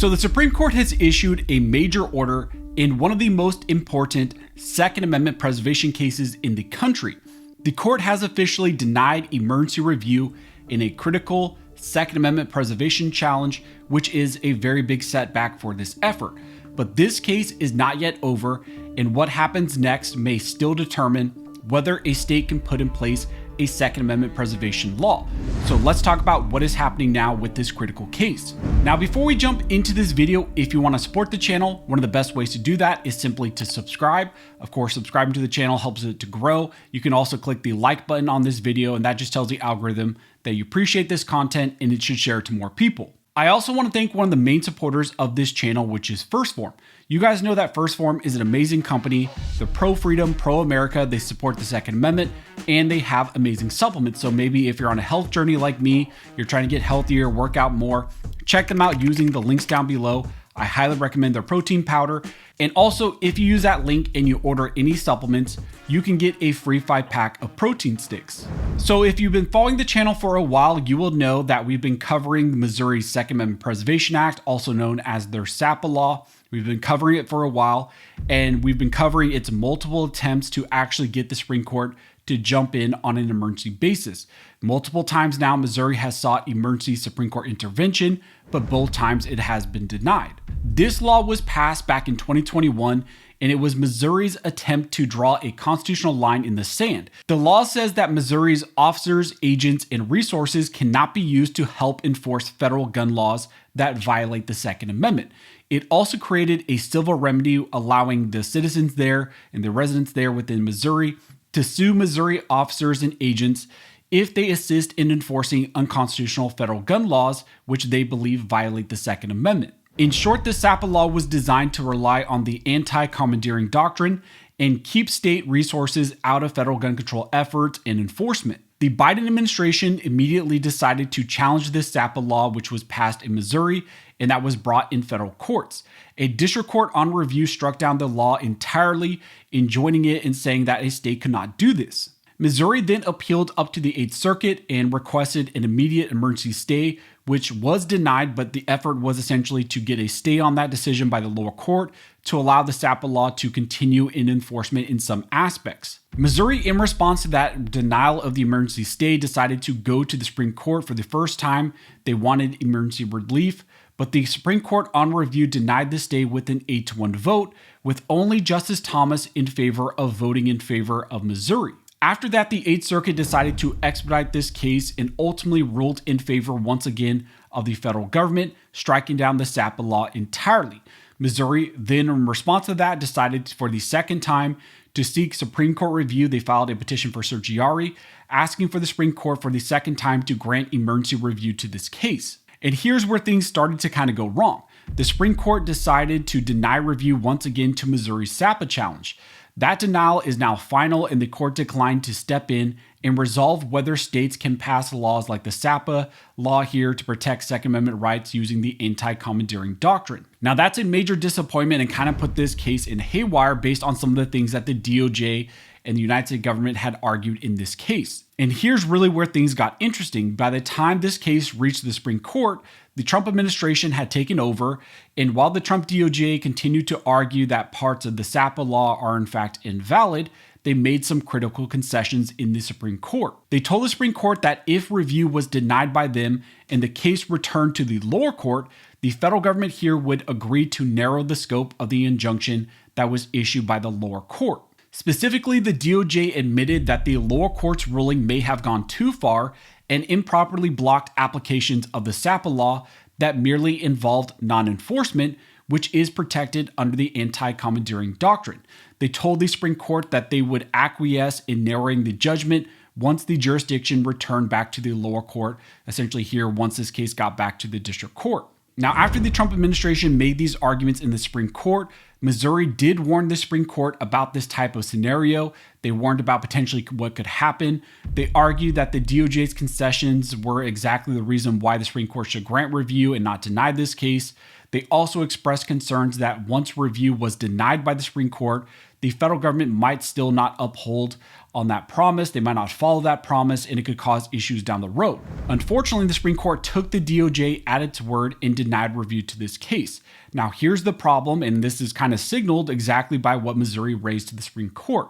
So the Supreme Court has issued a major order in one of the most important Second Amendment preservation cases in the country. The court has officially denied emergency review in a critical Second Amendment preservation challenge, which is a very big setback for this effort. But this case is not yet over, and what happens next may still determine whether a state can put in place a Second Amendment preservation law. So let's talk about what is happening now with this critical case. Now, before we jump into this video, if you want to support the channel, one of the best ways to do that is simply to subscribe. Of course, subscribing to the channel helps it to grow. You can also click the like button on this video, and that just tells the algorithm that you appreciate this content and it should share it to more people. I also want to thank one of the main supporters of this channel, which is 1st Phorm. You guys know that 1st Phorm is an amazing company. They're pro-freedom, pro-America. They support the Second Amendment, and they have amazing supplements. So maybe if you're on a health journey like me, you're trying to get healthier, work out more, check them out using the links down below. I highly recommend their protein powder. And also, if you use that link and you order any supplements, you can get a free 5-pack of protein sticks. So if you've been following the channel for a while, you will know that we've been covering Missouri's Second Amendment Preservation Act, also known as their SAPA law. We've been covering it for a while, and we've been covering its multiple attempts to actually get the Supreme Court to jump in on an emergency basis. Multiple times now, Missouri has sought emergency Supreme Court intervention, but both times it has been denied. This law was passed back in 2021, and it was Missouri's attempt to draw a constitutional line in the sand. The law says that Missouri's officers, agents, and resources cannot be used to help enforce federal gun laws that violate the Second Amendment. It also created a civil remedy allowing the citizens there and the residents there within Missouri to sue Missouri officers and agents if they assist in enforcing unconstitutional federal gun laws, which they believe violate the Second Amendment. In short, the SAPA law was designed to rely on the anti-commandeering doctrine and keep state resources out of federal gun control efforts and enforcement. The Biden administration immediately decided to challenge this SAPA law, which was passed in Missouri, and that was brought in federal courts. A district court on review struck down the law entirely, enjoining it and saying that a state could not do this. Missouri then appealed up to the 8th Circuit and requested an immediate emergency stay, which was denied, but the effort was essentially to get a stay on that decision by the lower court to allow the SAPA law to continue in enforcement in some aspects. Missouri, in response to that denial of the emergency stay, decided to go to the Supreme Court for the first time. They wanted emergency relief, but the Supreme Court on review denied the stay with an 8-1 vote, with only Justice Thomas in favor of voting in favor of Missouri. After that, the 8th Circuit decided to expedite this case and ultimately ruled in favor once again of the federal government, striking down the SAPA law entirely. Missouri then, in response to that, decided for the second time to seek Supreme Court review. They filed a petition for certiorari, asking for the Supreme Court for the second time to grant emergency review to this case. And here's where things started to kind of go wrong. The Supreme Court decided to deny review once again to Missouri's SAPA challenge. That denial is now final, and the court declined to step in and resolve whether states can pass laws like the SAPA law here to protect Second Amendment rights using the anti-commandeering doctrine. Now, that's a major disappointment and kind of put this case in haywire based on some of the things that the DOJ and the United States government had argued in this case. And here's really where things got interesting. By the time this case reached the Supreme Court, the Trump administration had taken over, and while the Trump DOJ continued to argue that parts of the SAPA law are in fact invalid, they made some critical concessions in the Supreme Court. They told the Supreme Court that if review was denied by them and the case returned to the lower court, the federal government here would agree to narrow the scope of the injunction that was issued by the lower court. Specifically, the DOJ admitted that the lower court's ruling may have gone too far and improperly blocked applications of the SAPA law that merely involved non-enforcement, which is protected under the anti-commandeering doctrine. They told the Supreme Court that they would acquiesce in narrowing the judgment once the jurisdiction returned back to the lower court, essentially here once this case got back to the district court. Now, after the Trump administration made these arguments in the Supreme Court, Missouri did warn the Supreme Court about this type of scenario. They warned about potentially what could happen. They argued that the DOJ's concessions were exactly the reason why the Supreme Court should grant review and not deny this case. They also expressed concerns that once review was denied by the Supreme Court, the federal government might still not uphold on that promise. They might not follow that promise, and it could cause issues down the road. Unfortunately, the Supreme Court took the DOJ at its word and denied review to this case. Now, here's the problem, and this is kind of signaled exactly by what Missouri raised to the Supreme Court.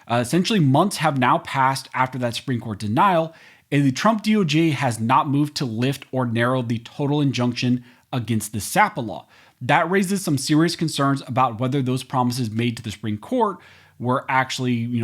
Essentially, months have now passed after that Supreme Court denial, and the Trump DOJ has not moved to lift or narrow the total injunction against the SAPA law. That raises some serious concerns about whether those promises made to the Supreme Court were actually,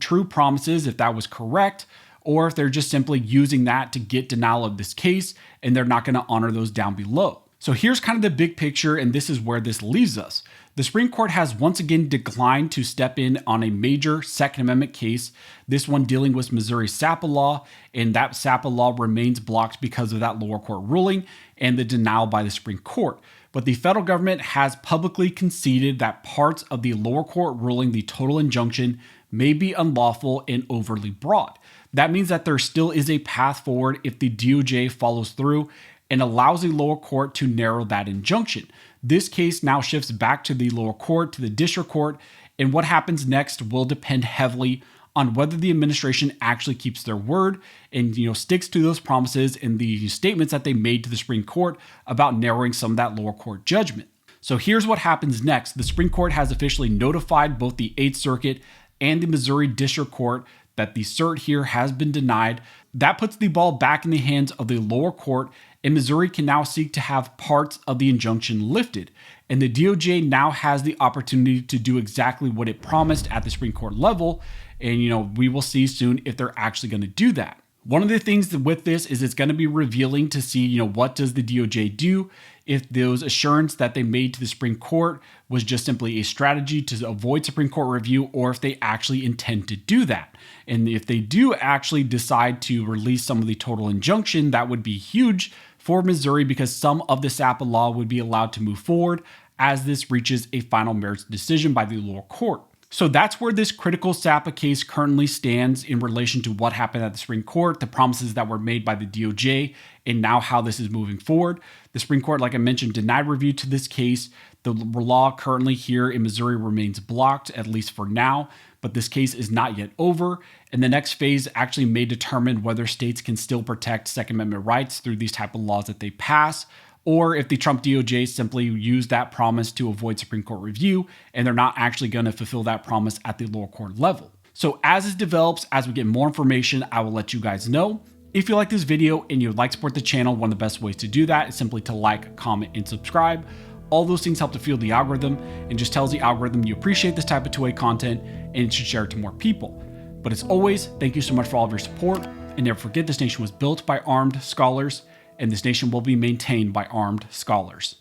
true promises, if that was correct, or if they're just simply using that to get denial of this case and they're not going to honor those down below. So here's kind of the big picture, and this is where this leaves us. The Supreme Court has once again declined to step in on a major Second Amendment case, this one dealing with Missouri SAPA law, and that SAPA law remains blocked because of that lower court ruling and the denial by the Supreme Court. But the federal government has publicly conceded that parts of the lower court ruling, the total injunction, may be unlawful and overly broad. That means that there still is a path forward if the DOJ follows through and allows the lower court to narrow that injunction. This case now shifts back to the lower court, to the district court, and what happens next will depend heavily on whether the administration actually keeps their word and sticks to those promises and the statements that they made to the Supreme Court about narrowing some of that lower court judgment. So here's what happens next. The Supreme Court has officially notified both the 8th Circuit and the Missouri District Court that the cert here has been denied. That puts the ball back in the hands of the lower court, and Missouri can now seek to have parts of the injunction lifted. And the DOJ now has the opportunity to do exactly what it promised at the Supreme Court level. And, we will see soon if they're actually going to do that. One of the things with this is it's going to be revealing to see, what does the DOJ do if those assurance that they made to the Supreme Court was just simply a strategy to avoid Supreme Court review, or if they actually intend to do that. And if they do actually decide to release some of the total injunction, that would be huge for Missouri because some of the SAPA law would be allowed to move forward as this reaches a final merits decision by the lower court. So that's where this critical SAPA case currently stands in relation to what happened at the Supreme Court, the promises that were made by the DOJ, and now how this is moving forward. The Supreme Court, like I mentioned, denied review to this case. The law currently here in Missouri remains blocked, at least for now, but this case is not yet over. And the next phase actually may determine whether states can still protect Second Amendment rights through these type of laws that they pass, or if the Trump DOJ simply used that promise to avoid Supreme Court review, and they're not actually going to fulfill that promise at the lower court level. So as this develops, as we get more information, I will let you guys know. If you like this video and you would like to support the channel, one of the best ways to do that is simply to like, comment, and subscribe. All those things help to fuel the algorithm and just tells the algorithm you appreciate this type of 2A content and it should share it to more people. But as always, thank you so much for all of your support, and never forget this nation was built by armed scholars, and this nation will be maintained by armed scholars.